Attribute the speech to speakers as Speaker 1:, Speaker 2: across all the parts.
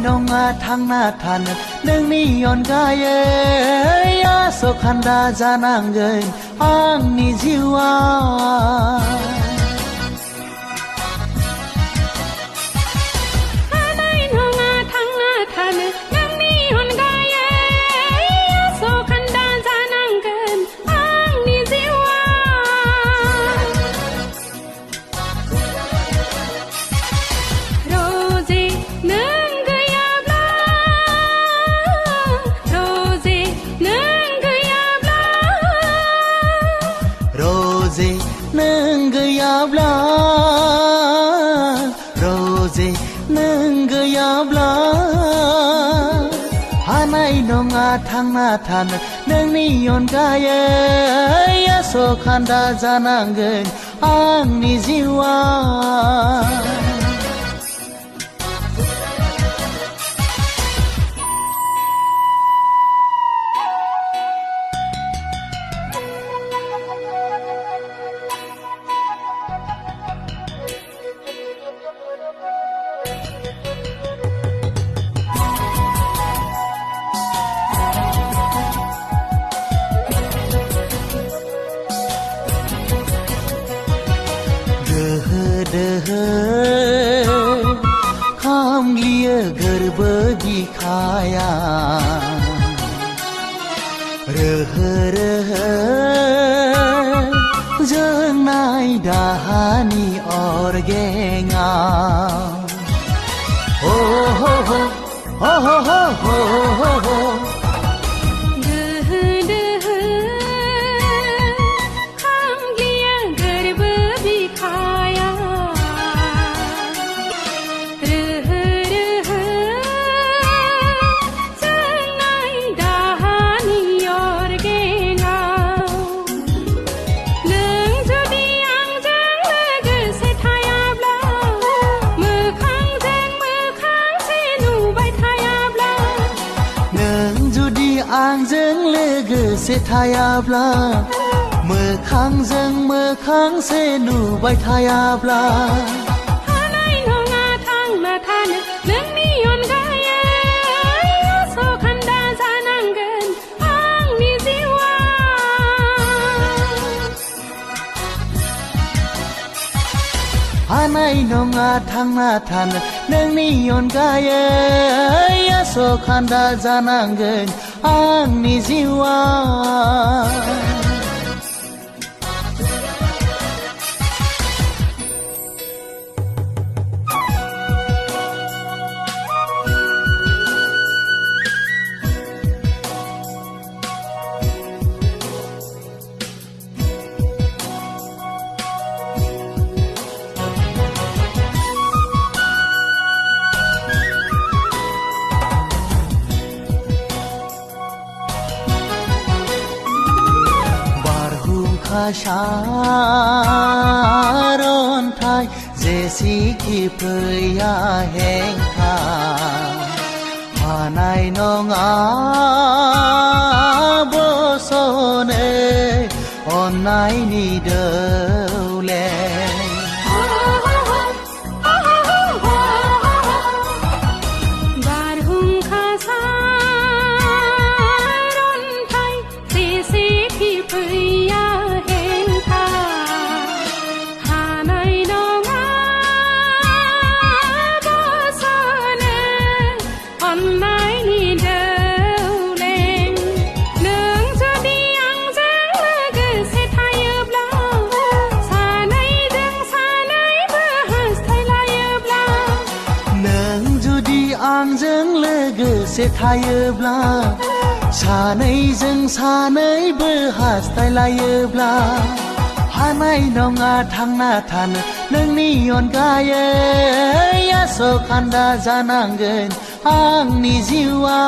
Speaker 1: nonga thangna than nang ni yon gaye ya so khanda janang gen ang ni jiwa Rose nang gayabla hanai nonga thangna than nang ni yon gaye ya so khanda jananggen ang ni jiwa Kham liya garb dikhaya reh jeng nai dahani or genga oh ho ho oh ho ho ho ho Angjeng lege se thayabla mokhang se nu bai thayabla
Speaker 2: hanai nonga thangna than nang ni yon gaye so khanda jananggen ang ni jiwa
Speaker 1: hanai nonga thangna than nang ni yon gaye ya so khanda jananggen ang ni jiwa Sharon thai jesi ki phya heng tha hanai nonga bo sone onai ni deule Angjeng lege se thayabla sanai bo hastalayabla hanai nonga thangna than nang ni yon gaye ya so khanda jananggen ang ni jiwa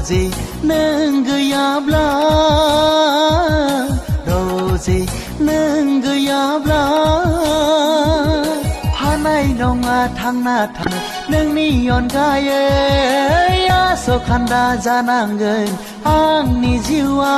Speaker 1: Rosie nâng gıyabla Rosie nâng gıyabla Hanay nonga thang na thang nâng ni yon gaye Ya so khanda janangin ang ni jiwa